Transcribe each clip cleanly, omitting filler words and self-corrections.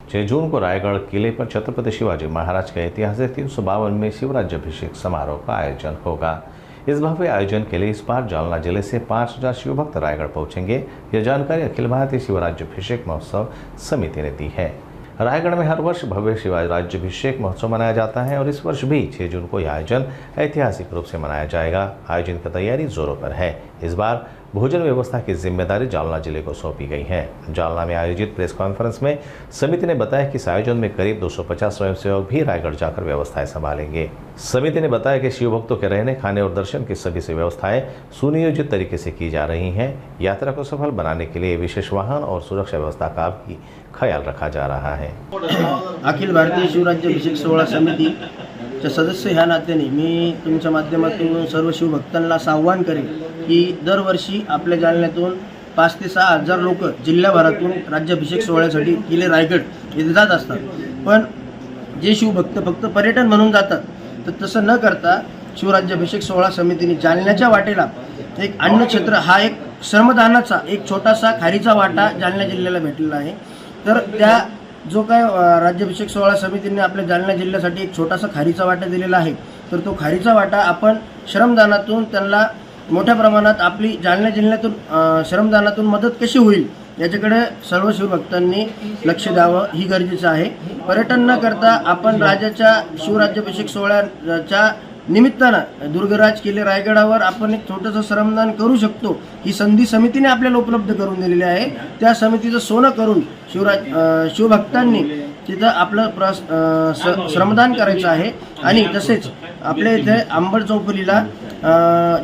6 जून को रायगढ़ किले पर छत्रपति शिवाजी महाराज के ऐतिहासिक 352 में शिवराज्याभिषेक समारोह का आयोजन होगा। इस भव्य आयोजन के लिए इस बार जालना जिले से 5000 शिवभक्त रायगढ़ पहुंचेंगे। यह जानकारी अखिल भारतीय शिवराज्याभिषेक महोत्सव समिति ने दी है। रायगढ़ में हर वर्ष भव्य शिवराज्याभिषेक महोत्सव मनाया जाता है और इस वर्ष भी 6 जून को यह आयोजन ऐतिहासिक रूप से मनाया जाएगा। आयोजन की तैयारी जोरों पर है। इस बार भोजन व्यवस्था की जिम्मेदारी जालना जिले को सौंपी गई है। जालना में आयोजित प्रेस कॉन्फ्रेंस में समिति ने बताया कि इस आयोजन में करीब 250 स्वयंसेवक भी रायगढ़ जाकर व्यवस्थाएं संभालेंगे। समिति ने बताया कि शिव भक्तों के रहने, खाने और दर्शन की सभी से व्यवस्थाएं सुनियोजित तरीके से की जा रही हैं। यात्रा को सफल बनाने के लिए विशेष वाहन और सुरक्षा व्यवस्था का भी ख्याल रखा जा रहा है। अखिल भारतीय शिवराज्याभिषेक सोहळा समितीचे सदस्य ह्या नात्याने मी तुमच्या माध्यमातून सर्व शिवभक्तांना आवाहन करेन की दरवर्षी आपल्या जालन्यातून 5 ते 6 हजार लोक जिल्ह्याभरातून राज्याभिषेक सोहळ्यासाठी किल्ले रायगड येथे जात असतात। पण जे शिवभक्त फक्त पर्यटन म्हणून जातात, तर तसं न करता शिवराज्याभिषेक सोहळा समितीने जालन्याच्या वाटेला एक अन्नक्षेत्र हा एक श्रमदानाचा एक छोटासा खारीचा वाटा जालना जिल्ह्याला भेटलेला आहे। तर त्या जो काय राज्याभिषेक सोहळा समितीने आपल्या जालना जिल्ह्यासाठी एक छोटासा खारीचा वाटा दिलेला आहे, तर तो खारीचा वाटा आपण श्रमदानातून त्यांना मोठ्या प्रमाणात आपली जालना जिल्ह्यातून श्रमदानातून मदत कशी होईल याच्याकडे सर्व शिवभक्तांनी लक्ष द्यावं ही गरजेचं आहे। पर्यटन न करता आपण राजाच्या शिवराज्याभिषेक सोहळ्याच्या निमित्तानं दुर्गराज किल्ले रायगडावर आपण एक छोटंसं श्रमदान करू शकतो। ही संधी समितीने आपल्याला उपलब्ध करून दिलेली आहे। त्या समितीचं सोनं करून शिवभक्तांनी तिथं आपलं श्रमदान करायचं आहे। आणि तसेच आपल्या इथे अंबड चौफुलीला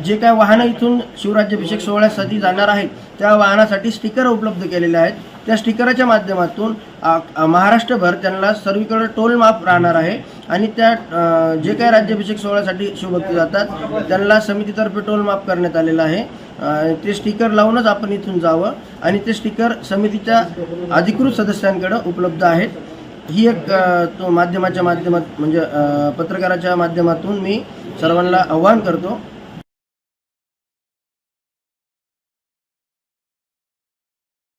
जे काय वाहनं इथून शिवराज्याभिषेक सोहळ्यासाठी जाणार आहेत त्या वाहनासाठी स्टिकर उपलब्ध केलेले आहेत। त्या स्टिकरच्या माध्यमातून महाराष्ट्रभर त्यांना सर्वीकडे टोल माफ राहणार आहे। आणि त्या जे काही राज्याभिषेक सोहळ्यासाठी शिवभक्त जातात त्यांना समितीतर्फे टोल माफ करण्यात आलेला आहे। ते स्टिकर लावूनच आपण इथून जावं आणि ते स्टिकर समितीच्या अधिकृत सदस्यांकडे उपलब्ध आहेत। ही एक माध्यमाच्या माध्यमात म्हणजे पत्रकाराच्या माध्यमातून मी सर्वांना आवाहन करतो